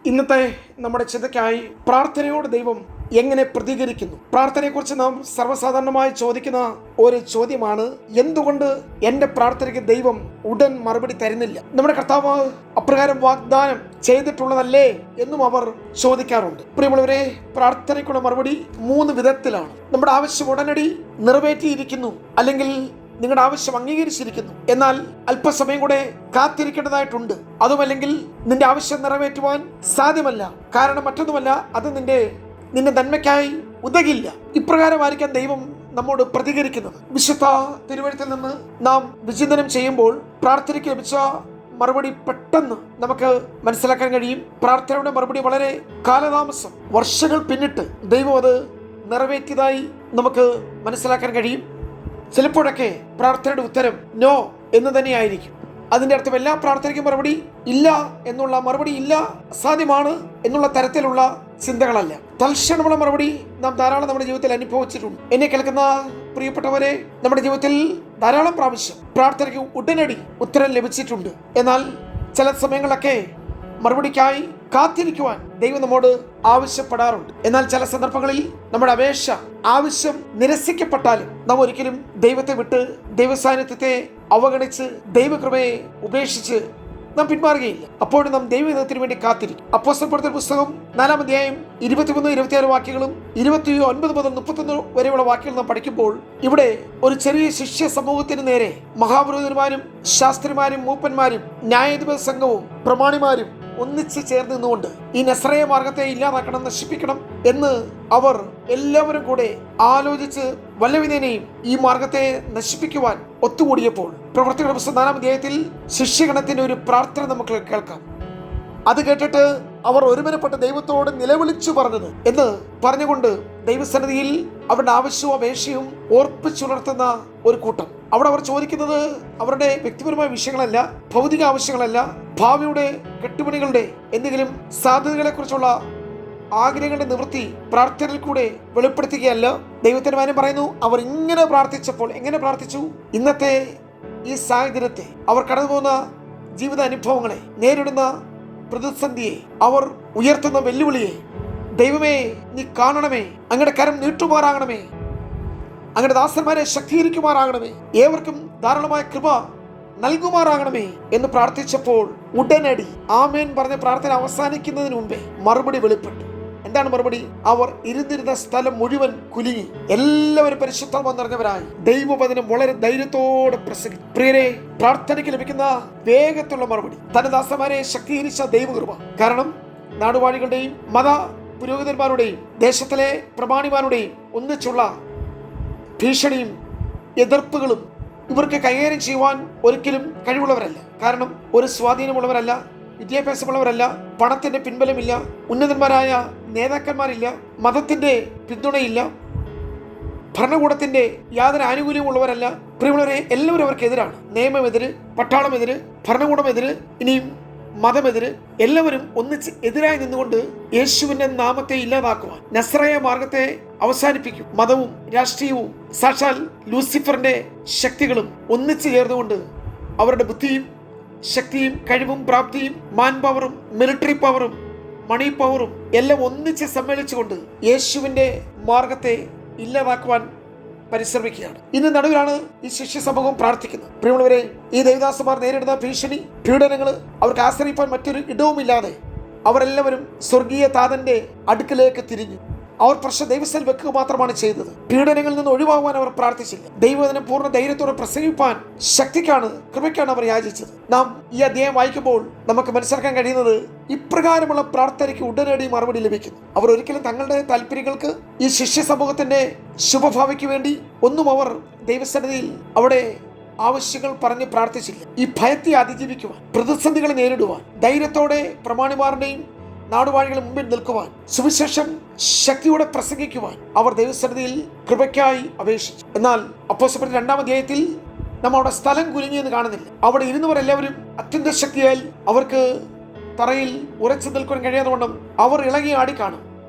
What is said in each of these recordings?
ഇന്നത്തെ നമ്മുടെ ചിന്തയ്ക്കായി പ്രാർത്ഥനയോട് ദൈവം എങ്ങനെ പ്രതികരിക്കുന്നു? പ്രാർത്ഥനയെക്കുറിച്ച് നാം സർവ്വസാധാരണമായി ചോദിക്കുന്ന ഒരു ചോദ്യമാണ്, എന്തുകൊണ്ട് എൻ്റെ പ്രാർത്ഥനയ്ക്ക് ദൈവം ഉടൻ മറുപടി തരുന്നില്ല? നമ്മുടെ കർത്താവ് അപ്രകാരം വാഗ്ദാനം ചെയ്തിട്ടുള്ളതല്ലേ എന്നും അവർ ചോദിക്കാറുണ്ട്. പ്രിയമുള്ളവരെ, പ്രാർത്ഥനയ്ക്കുള്ള മറുപടി 3 വിധത്തിലാണ്. നമ്മുടെ ആവശ്യം ഉടനടി നിറവേറ്റിയിരിക്കുന്നു, അല്ലെങ്കിൽ നിങ്ങളുടെ ആവശ്യം അംഗീകരിച്ചിരിക്കുന്നു, എന്നാൽ അല്പസമയം കൂടെ കാത്തിരിക്കേണ്ടതായിട്ടുണ്ട്. അതുമല്ലെങ്കിൽ നിന്റെ ആവശ്യം നിറവേറ്റുവാൻ സാധ്യമല്ല, കാരണം മറ്റൊന്നുമല്ല, അത് നിന്റെ നന്മയ്ക്കായി ഉതകില്ല. ഇപ്രകാരമായിരിക്കാം ദൈവം നമ്മോട് പ്രതികരിക്കുന്നത്. വിശുദ്ധ തിരുവഴുത്തിൽ നിന്ന് നാം വിചിന്തനം ചെയ്യുമ്പോൾ പ്രാർത്ഥനയ്ക്ക് ലഭിച്ച മറുപടി പെട്ടെന്ന് നമുക്ക് മനസ്സിലാക്കാൻ കഴിയും. പ്രാർത്ഥനയുടെ മറുപടി വളരെ കാലതാമസം, വർഷങ്ങൾ പിന്നിട്ട് ദൈവം അത് നിറവേറ്റിയതായി നമുക്ക് മനസ്സിലാക്കാൻ കഴിയും. ചിലപ്പോഴൊക്കെ പ്രാർത്ഥനയുടെ ഉത്തരം നോ എന്ന് തന്നെയായിരിക്കും. അതിൻ്റെ അർത്ഥം എല്ലാ പ്രാർത്ഥനയ്ക്കും മറുപടി ഇല്ല എന്നുള്ള, മറുപടി ഇല്ല, അസാധ്യമാണ് എന്നുള്ള തരത്തിലുള്ള ചിന്തകളല്ല. തൽക്ഷണമുള്ള മറുപടി നാം ധാരാളം നമ്മുടെ ജീവിതത്തിൽ അനുഭവിച്ചിട്ടുണ്ട്. എന്നെ കേൾക്കുന്ന പ്രിയപ്പെട്ടവരെ, നമ്മുടെ ജീവിതത്തിൽ ധാരാളം പ്രാവശ്യം പ്രാർത്ഥനയ്ക്ക് ഉടനടി ഉത്തരം ലഭിച്ചിട്ടുണ്ട്. എന്നാൽ ചില സമയങ്ങളിലൊക്കെ മറുപടിക്കായി കാത്തിരിക്കുവാൻ ദൈവം നമ്മോട് ആവശ്യപ്പെടാറുണ്ട്. എന്നാൽ ചില സന്ദർഭങ്ങളിൽ നമ്മുടെ ആവശ്യം നിരസിക്കപ്പെട്ടാലും നാം ഒരിക്കലും ദൈവത്തെ വിട്ട്, ദൈവസാന്നിധ്യത്തെ അവഗണിച്ച്, ദൈവകൃപയെ ഉപേക്ഷിച്ച് നാം പിന്മാറുകയില്ല. അപ്പോഴും നാം ദൈവഹിതത്തിന് വേണ്ടി കാത്തിരിക്കും. അപ്പോസ്തലപ്രവൃത്തികളുടെ പുസ്തകം 4-ാം അധ്യായം 23-26 വാക്യങ്ങളും 29 മുതൽ 31 വരെയുള്ള വാക്യങ്ങൾ നാം പഠിക്കുമ്പോൾ, ഇവിടെ ഒരു ചെറിയ ശിഷ്യ സമൂഹത്തിന് നേരെ മഹാപുരോഹിതന്മാരും ശാസ്ത്രിമാരും മൂപ്പന്മാരും ന്യായാധിപ സംഘവും പ്രമാണിമാരും ഒന്നിച്ച് ചേർന്ന് നിന്നുകൊണ്ട് ഈ നസ്രയ മാർഗത്തെ ഇല്ലാതാക്കണം, നശിപ്പിക്കണം എന്ന് അവർ എല്ലാവരും കൂടെ ആലോചിച്ച് വല്ലവിധേനയും ഈ മാർഗത്തെ നശിപ്പിക്കുവാൻ ഒത്തുകൂടിയപ്പോൾ, പ്രവൃത്തികളുടെ പുസ്തകം 4-ാം അധ്യായത്തിൽ ശിഷ്യഗണത്തിന്റെ ഒരു പ്രാർത്ഥന നമുക്ക് കേൾക്കാം. അത് കേട്ടിട്ട് അവർ ഒരുമനപ്പെട്ട് ദൈവത്തോട് നിലവിളിച്ചു പറഞ്ഞത് എന്ന് പറഞ്ഞുകൊണ്ട് ദൈവസന്നിധിയിൽ അവരുടെ ആവശ്യവും അപേക്ഷയും ഓർപ്പിച്ചുണർത്തുന്ന ഒരു കൂട്ടം. അവിടെ അവർ ചോദിക്കുന്നത് അവരുടെ വ്യക്തിപരമായ വിഷയങ്ങളല്ല, ഭൗതിക ആവശ്യങ്ങളല്ല, ഭാവിയുടെ കെട്ടുപണികളുടെ എന്തെങ്കിലും സാധ്യതകളെ കുറിച്ചുള്ള ആഗ്രഹങ്ങളുടെ നിവൃത്തി പ്രാർത്ഥനയിൽ കൂടെ വെളിപ്പെടുത്തുകയല്ല. ദൈവത്തിന്റെ വചനം പറയുന്നു, അവർ ഇങ്ങനെ പ്രാർത്ഥിച്ചപ്പോൾ, എങ്ങനെ പ്രാർത്ഥിച്ചു? ഇന്നത്തെ ഈ സാഹചര്യത്തെ, അവർ കടന്നു പോകുന്ന ജീവിത അനുഭവങ്ങളെ, നേരിടുന്ന പ്രതിസന്ധിയെ, അവർ ഉയർത്തുന്ന വെല്ലുവിളിയെ, ദൈവമേ നീ കാണണമേ, അങ്ങയുടെ കരം നീട്ടുമാറാകണമേ, അങ്ങയുടെ ദാസന്മാരെ ശക്തീകരിക്കുമാറാകണമേ, ഏവർക്കും ധാരാളമായ കൃപ നൽകുമാറാകണമേ എന്ന് പ്രാർത്ഥിച്ചപ്പോൾ ഉടനടി ആമേൻ പറഞ്ഞ പ്രാർത്ഥന അവസാനിക്കുന്നതിന് മുമ്പേ മറുപടി വെളിപ്പെട്ടു. എന്താണ് മറുപടി? അവർ ഇരുന്നിരുന്ന സ്ഥലം മുഴുവൻ കുലുങ്ങി. എല്ലാവരും പരിശുദ്ധാത്മാ നിറഞ്ഞവരായി ദൈവവചനം വളരെ ധൈര്യത്തോടെ പ്രസംഗിച്ചു. പ്രിയരെ, പ്രാർത്ഥനയ്ക്ക് ലഭിക്കുന്ന വേഗത്തിലുള്ള മറുപടി തന്റെ ദാസന്മാരെ ശക്തീകരിച്ച ദൈവകൃപ. കാരണം നാടുവാഴികളുടെയും മത പുരോഹിതന്മാരുടെയും ദേശത്തിലെ പ്രമാണിമാരുടെയും ഒന്നിച്ചുള്ള ഭീഷണിയും എതിർപ്പുകളും ഇവർക്ക് കൈകാര്യം ചെയ്യുവാൻ ഒരിക്കലും കഴിവുള്ളവരല്ല. കാരണം ഒരു സ്വാധീനമുള്ളവരല്ല, വിദ്യാഭ്യാസമുള്ളവരല്ല, പണത്തിന്റെ പിൻബലമില്ല, ഉന്നതന്മാരായ നേതാക്കന്മാരില്ല, മതത്തിന്റെ പിന്തുണയില്ല, ഭരണകൂടത്തിന്റെ യാതൊരു ആനുകൂല്യമുള്ളവരല്ല. പ്രിയമുള്ളവരെ, എല്ലാവരും അവർക്കെതിരാണ്. നിയമമെതിര്, പട്ടാളമെതിര്, ഭരണകൂടമെതിര്, ഇനിയും മതമെതിര്, എല്ലാവരും ഒന്നിച്ച് എതിരായി നിന്നുകൊണ്ട് യേശുവിന്റെ നാമത്തെ ഇല്ലാതാക്കുവാൻ, നസ്രയ മാർഗത്തെ അവസാനിപ്പിക്കും. മതവും രാഷ്ട്രീയവും സാക്ഷാൽ ലൂസിഫറിന്റെ ശക്തികളും ഒന്നിച്ചു ചേർന്നുകൊണ്ട് അവരുടെ ബുദ്ധിയും ശക്തിയും കഴിവും പ്രാപ്തിയും മാൻ പവറും മിലിറ്ററി പവറും മണി പവറും എല്ലാം ഒന്നിച്ച് സമ്മേളിച്ചുകൊണ്ട് യേശുവിന്റെ മാർഗത്തെ ഇല്ലാതാക്കുവാൻ പരിശ്രമിക്കുകയാണ്. ഇന്ന് നടുവിലാണ് ഈ ശിഷ്യ സമൂഹം പ്രാർത്ഥിക്കുന്നത്. പ്രിയമുള്ളവരെ, ഈ ദേവദാസന്മാർ നേരിടുന്ന ഭീഷണി, പീഡനങ്ങൾ അവർക്ക് ആശ്രയിപ്പാൻ മറ്റൊരു ഇടവുമില്ലാതെ അവരെല്ലാവരും സ്വർഗീയ താതന്റെ അടുക്കിലേക്ക് തിരിഞ്ഞു. അവർ പ്രശ്നം ദൈവസ്ഥൽ വെക്കുക മാത്രമാണ് ചെയ്തത്. പീഡനങ്ങളിൽ നിന്ന് ഒഴിവാകുവാൻ അവർ പ്രാർത്ഥിച്ചില്ല. ദൈവവചനം പൂർണ്ണ ധൈര്യത്തോടെ പ്രസംഗിപ്പാൻ ശക്തിക്കാണ്, കൃപയ്ക്കാണ് അവർ യാചിച്ചത്. നാം ഈ അധ്യായം വായിക്കുമ്പോൾ നമുക്ക് മനസ്സിലാക്കാൻ കഴിയുന്നത്, ഇപ്രകാരമുള്ള പ്രാർത്ഥനയ്ക്ക് ഉടനടി മറുപടി ലഭിക്കുന്നു. അവർ ഒരിക്കലും തങ്ങളുടെ താല്പര്യങ്ങൾക്ക്, ഈ ശിഷ്യ സമൂഹത്തിന്റെ ശുഭഭാവിക്ക് വേണ്ടി ഒന്നും അവർ ദൈവസന്നിധിയിൽ അവിടെ ആവശ്യങ്ങൾ പറഞ്ഞ് പ്രാർത്ഥിച്ചില്ല. ഈ ഭയത്തെ അതിജീവിക്കുവാൻ, പ്രതിസന്ധികളെ നേരിടുവാൻ, ധൈര്യത്തോടെ പ്രമാണിമാരുടെയും നാടുവാഴികളെ മുമ്പിൽ നിൽക്കുവാൻ, സുവിശേഷം ശക്തിയോടെ പ്രസംഗിക്കുവാൻ അവർ ദൈവസന്നിധിയിൽ കൃപയ്ക്കായി അപേക്ഷിച്ചു. എന്നാൽ അപ്പോസ്തലപ്രവൃത്തി 2-ാം അധ്യായത്തിൽ നമ്മൾ അവിടെ സ്ഥലം കുലുങ്ങിയെന്ന് കാണുന്നില്ല. അവിടെ ഇരുന്നവരെല്ലാവരും അത്യന്ത ശക്തിയാൽ അവർക്ക് തറയിൽ ഉറച്ചു നിൽക്കാൻ കഴിയാതെ വണ്ണം അവർ ഇളകി ആടി കാണും,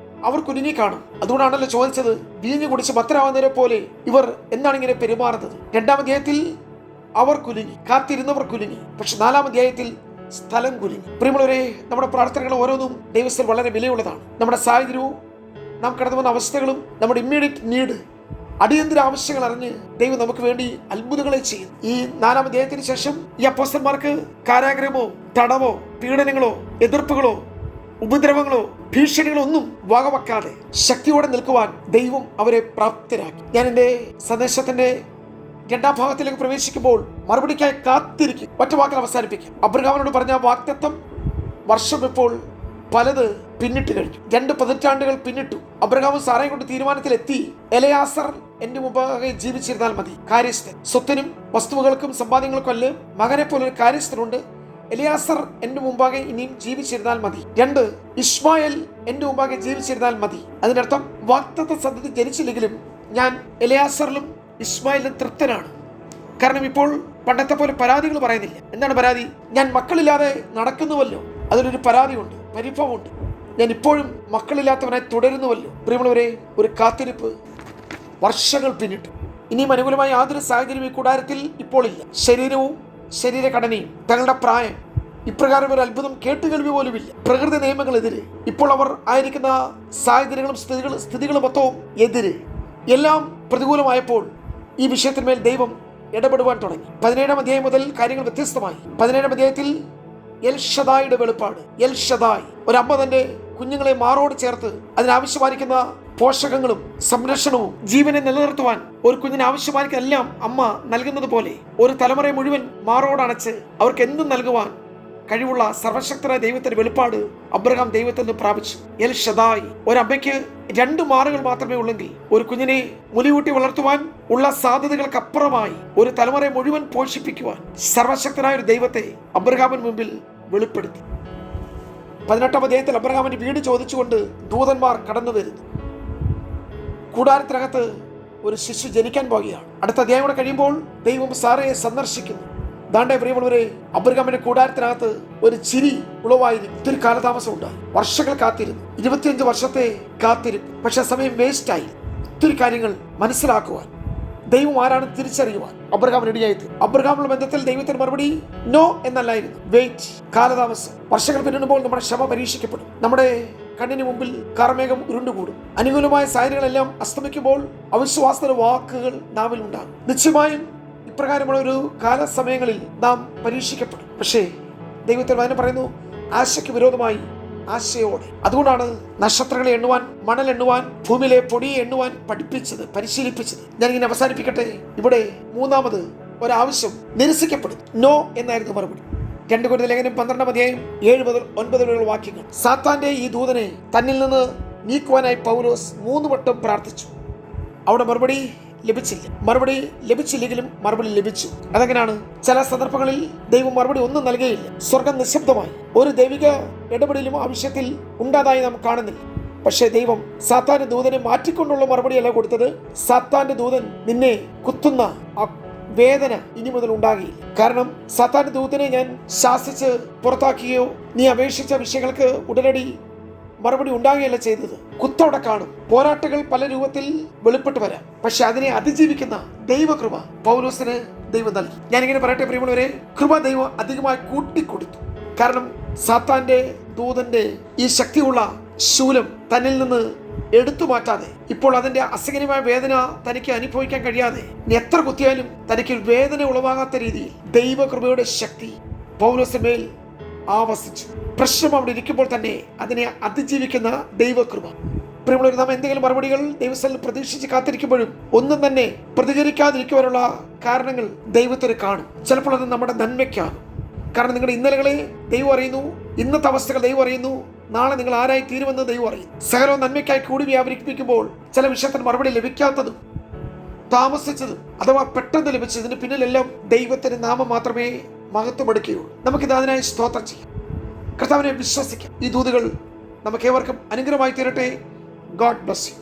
അവർ കുലുങ്ങി കാണും. അതുകൊണ്ടാണല്ലോ ചോദിച്ചത്, വീഞ്ഞു കുടിച്ച് ഭക്തരാവുന്നവരെ പോലെ ഇവർ എന്താണ് ഇങ്ങനെ പെരുമാറുന്നത്? 2-ാം അധ്യായത്തിൽ അവർ കുലുങ്ങി, കാത്തിരുന്നവർ കുലുങ്ങി. പക്ഷെ 4-ാം അധ്യായത്തിൽ സ്ഥലം കുലുങ്ങി. പ്രിയമുള്ളവരെ, നമ്മുടെ പ്രാർത്ഥനകൾ ഓരോന്നും ദൈവത്തിൽ വളരെ വിലയുള്ളതാണ്. നമ്മുടെ സാഹചര്യവും നാം കടന്നു വന്ന അവസ്ഥകളും നമ്മുടെ ഇമ്മീഡിയറ്റ് നീഡ്, അടിയന്തര ആവശ്യങ്ങൾ അറിഞ്ഞ് ദൈവം നമുക്ക് വേണ്ടി അത്ഭുതങ്ങളെ ചെയ്യും. ഈ 4-ാം അധ്യായത്തിന് ശേഷം ഈ അപ്പോസ്തലന്മാർക്ക് കാരാഗ്രഹമോ തടവോ പീഡനങ്ങളോ എതിർപ്പുകളോ ഉപദ്രവങ്ങളോ ഭീഷണികളോ ഒന്നും വകവെക്കാതെ ശക്തിയോടെ നിൽക്കുവാൻ ദൈവം അവരെ പ്രാപ്തരാക്കി. ഞാൻ എൻ്റെ സന്ദേശത്തിന്റെ 2ാം ഭാഗത്തിലേക്ക് പ്രവേശിക്കുമ്പോൾ മറുപടിക്കായി കാത്തിരിക്കും. ഒറ്റ വാക്കിൽ അവസാനിപ്പിക്കും. അബ്രഹാമിനോട് പറഞ്ഞ വാഗ്ദത്തം വർഷം ഇപ്പോൾ പലത് പിന്നിട്ട് കഴിഞ്ഞു. 2 പതിറ്റാണ്ടുകൾ പിന്നിട്ടു. അബ്രഹാമും സാറയും കൊണ്ട് തീരുമാനത്തിലെത്തി, എലയാസർ എന്റെ മുമ്പാകെ ജീവിച്ചിരുന്നാൽ മതി. കാര്യസ്ഥൻ, സ്വത്തിനും വസ്തുവകൾക്കും സമ്പാദ്യങ്ങൾക്കും അല്ല, മകനെ പോലൊരു കാര്യസ്ഥനുണ്ട്. എലിയാസർ എന്റെ മുമ്പാകെ ഇനിയും ജീവിച്ചിരുന്നാൽ മതി. 2, ഇസ്മായേൽ എന്റെ മുമ്പാകെ ജീവിച്ചിരുന്നാൽ മതി. അതിനർത്ഥം വാഗ്ദത്ത സന്തതി ജനിച്ചില്ലെങ്കിലും ഞാൻ എലിയാസറിലും ഇസ്മായിലിലും തൃപ്തനാണ്. കാരണം ഇപ്പോൾ പണ്ടത്തെ പോലെ പരാതികൾ പറയുന്നില്ല. എന്താണ് പരാതി? ഞാൻ മക്കളില്ലാതെ നടക്കുന്നുവല്ലോ. അതിലൊരു പരാതിയുണ്ട്, പരിഭവമുണ്ട്. ഞാൻ ഇപ്പോഴും മക്കളില്ലാത്തവനായി തുടരുന്നുവല്ലോ. പ്രിയമുള്ളവരെ, ഒരു കാത്തിരിപ്പ് വർഷങ്ങൾ പിന്നിട്ടു. ഇനിയും അനുകൂലമായ യാതൊരു സാഹചര്യം ഈ കൂടാരത്തിൽ ഇപ്പോൾ ഇല്ല. ശരീരവും ശരീരഘടനയും തങ്ങളുടെ പ്രായം ഇപ്രകാരം ഒരു അത്ഭുതം കേട്ടുകേൾവി പോലുമില്ല. പ്രകൃതി നിയമങ്ങളെതിരെ, ഇപ്പോൾ അവർ ആയിരിക്കുന്ന സാഹചര്യങ്ങളും സ്ഥിതികളും മൊത്തവും എതിരെ, എല്ലാം പ്രതികൂലമായപ്പോൾ ഈ വിഷയത്തിന്മേൽ ദൈവം ഇടപെടുവാൻ തുടങ്ങി. 17-ാം അധ്യായം മുതൽ കാര്യങ്ങൾ വ്യത്യസ്തമായി. 17-ാം അധ്യായത്തിൽ എൽഷദായിയുടെ വെളിപ്പാട്. എൽഷദായ്, ഒരമ്മ തന്റെ കുഞ്ഞുങ്ങളെ മാറോട് ചേർത്ത് അതിനാവശ്യമായിരിക്കുന്ന പോഷകങ്ങളും സംരക്ഷണവും ജീവനെ നിലനിർത്തുവാൻ ഒരു കുഞ്ഞിന് ആവശ്യമായിരിക്കുന്ന എല്ലാം അമ്മ നൽകുന്നത് പോലെ ഒരു തലമുറയെ മുഴുവൻ മാറോടണച്ച് അവർക്ക് എന്തും നൽകുവാൻ കഴിവുള്ള സർവശക്തനായ ദൈവത്തിന്റെ വെളിപ്പാട് അബ്രഹാം ദൈവത്തിൽ നിന്ന് പ്രാപിച്ചു. എൽ ഷദായ്, ഒരമ്മയ്ക്ക് 2 മാറുകൾ മാത്രമേ ഉള്ളെങ്കിൽ ഒരു കുഞ്ഞിനെ മുലയൂട്ടി വളർത്തുവാൻ ഉള്ള സാധ്യതകൾക്കപ്പുറമായി ഒരു തലമുറയെ മുഴുവൻ പോഷിപ്പിക്കുവാൻ സർവശക്തനായ ഒരു ദൈവത്തെ അബ്രഹാമിന് മുമ്പിൽ വെളിപ്പെടുത്തി. 18-ാം അധ്യായത്തിൽ അബ്രഹാമിന്റെ വീട് ചോദിച്ചുകൊണ്ട് ദൂതന്മാർ കടന്നു വരുന്നു. കൂടാരത്തിനകത്ത് ഒരു ശിശു ജനിക്കാൻ പോകുകയാണ്. അടുത്ത അധ്യായം കൂടെ കഴിയുമ്പോൾ ദൈവം സാറയെ സന്ദർശിക്കുന്നു. ദാണ്ടെ പ്രിയമുള്ളവരെ, അബ്രഹാമിന്റെ കൂടാരത്തിനകത്ത് ഒരു ചിരി ഉളവായിരുന്നു. ഒത്തിരി കാലതാമസം ഉണ്ടായി. വർഷങ്ങൾ കാത്തിരുന്നു. 25 വർഷത്തെ കാത്തിരുന്നു. പക്ഷെ സമയം വേസ്റ്റായി. ഒത്തിരി കാര്യങ്ങൾ മനസ്സിലാക്കുവാൻ, ദൈവം ആരാണ് തിരിച്ചറിയുവാൻ അബ്രഹാം റെഡിയായി. അബ്രഹാമുള്ള ബന്ധത്തിൽ ദൈവത്തിന് മറുപടി നോ എന്നല്ലായിരുന്നു, വെയിറ്റ്. കാലതാമസം. വർഷങ്ങൾ പിന്നിടുമ്പോൾ നമ്മുടെ ക്ഷമ പരീക്ഷിക്കപ്പെടും. നമ്മുടെ കണ്ണിന് മുമ്പിൽ കാർമേഘം ഉരുണ്ടുകൂടും. അനുകൂലമായ സാഹചര്യങ്ങളെല്ലാം അസ്തമിക്കുമ്പോൾ അവിശ്വാസത്തിന്റെ വാക്കുകൾ നാവിൽ ഉണ്ടാകും. നിശ്ചയമായും ഇപ്രകാരമുള്ള ഒരു കാലസമയങ്ങളിൽ നാം പരീക്ഷിക്കപ്പെടും. പക്ഷേ ദൈവത്തിൽ വചനം പറയുന്നു, ആശയ്ക്ക് വിരോധമായി ആശയോടെ. അതുകൊണ്ടാണ് നക്ഷത്രങ്ങളെ എണ്ണുവാൻ, മണൽ എണ്ണുവാൻ, ഭൂമിയിലെ പൊടിയെ എണ്ണുവാൻ പരിശീലിപ്പിച്ചത്. ഞാനിങ്ങനെ അവസാനിപ്പിക്കട്ടെ. ഇവിടെ 3ാമത് ഒരാവശ്യം നിരസിക്കപ്പെടും. നോ എന്നായിരുന്നു മറുപടി. 2 കൊരിന്ത്യർ ലേഖനം 12-ാം അധ്യായം 7 മുതൽ 9 വരെയുള്ള വാക്യങ്ങൾ. സാത്താന്റെ ഈ ദൂതനെ തന്നിൽ നിന്ന് നീക്കുവാനായി പൗലോസ് 3 വട്ടം പ്രാർത്ഥിച്ചു. അവിടെ മറുപടി ലഭിച്ചില്ലെങ്കിലും മറുപടി ലഭിച്ചു. അതെങ്ങനെയാണ്? ചില സന്ദർഭങ്ങളിൽ ദൈവം മറുപടി ഒന്നും നൽകുകയില്ല. സ്വർഗം നിശബ്ദമായി. ഒരു ദൈവിക ഇടപെടലും ആ വിഷയത്തിൽ ഉണ്ടാതായി നാം കാണുന്നില്ല. പക്ഷേ ദൈവം സാത്താന്റെ ദൂതനെ മാറ്റിക്കൊണ്ടുള്ള മറുപടിയല്ല കൊടുത്തത്. സാത്താന്റെ ദൂതൻ നിന്നെ കുത്തുന്ന വേദന ഇനി മുതൽ ഉണ്ടാകില്ല. കാരണം സാത്താന്റെ ദൂതനെ ഞാൻ ശാസിച്ച് പുറത്താക്കുകയോ നീ അപേക്ഷിച്ച വിഷയങ്ങൾക്ക് ഉടനടി മറുപടി ഉണ്ടാകുകയല്ല ചെയ്തത്. കുത്തവിടെ കാണും. പോരാട്ടങ്ങൾ പല രൂപത്തിൽ വെളിപ്പെട്ട് വരാം. പക്ഷെ അതിനെ അതിജീവിക്കുന്ന ദൈവകൃപ പൗലോസിന് ദൈവം നൽകി. ഞാനിങ്ങനെ പറയട്ടെ പ്രിയമുള്ളവരെ, കൃപ ദൈവം അധികമായി കൂട്ടിക്കൊടുത്തു. കാരണം സാത്താന്റെ ദൂതന്റെ ഈ ശക്തിയുള്ള ശൂലം തന്നിൽ നിന്ന് എടുത്തു മാറ്റാതെ, ഇപ്പോൾ അതിന്റെ അസഹനീയമായ വേദന തനിക്ക് അനുഭവിക്കാൻ കഴിയാതെ, എത്ര കുത്തിയാലും തനിക്ക് വേദന ഉളവാകാത്ത രീതിയിൽ ദൈവകൃപയുടെ ശക്തി പൗലോസിന്മേൽ ആവസിച്ചു. പ്രശ്നം അവിടെ ഇരിക്കുമ്പോൾ തന്നെ അതിനെ അതിജീവിക്കുന്ന ദൈവകൃപ. പ്രിയമുള്ളവർ, നാം എന്തെങ്കിലും മറുപടികൾ ദൈവസ്ഥലിൽ പ്രതീക്ഷിച്ച് കാത്തിരിക്കുമ്പോഴും ഒന്നും തന്നെ പ്രതികരിക്കാതിരിക്കുവാനുള്ള കാരണങ്ങൾ ദൈവത്തിന് കാണും. ചിലപ്പോൾ അത് നമ്മുടെ നന്മയ്ക്കാകും. കാരണം നിങ്ങളുടെ ഇന്നലകളെ ദൈവം അറിയുന്നു, ഇന്നത്തെ അവസ്ഥകൾ ദൈവം അറിയുന്നു, നാളെ നിങ്ങൾ ആരായി തീരുമെന്ന് ദൈവം അറിയുന്നു. സകലവും നന്മയ്ക്കായി കൂടി വ്യാപരിപ്പിക്കുമ്പോൾ ചില വിഷയത്തിന് മറുപടി ലഭിക്കാത്തതും താമസിച്ചതും അഥവാ പെട്ടെന്ന് ലഭിച്ചതിന് പിന്നിലെല്ലാം ദൈവത്തിന്റെ നാമം മാത്രമേ മഹത്വമെടുക്കുകയുള്ളൂ. നമുക്കിത് അതിനായി സ്തോത്രം ചെയ്യാം. കർത്താവിനെ വിശ്വസിക്കാം. ഈ ദൂതുകൾ നമുക്കേവർക്കും അനുഗ്രഹമായി തീരട്ടെ. God bless you.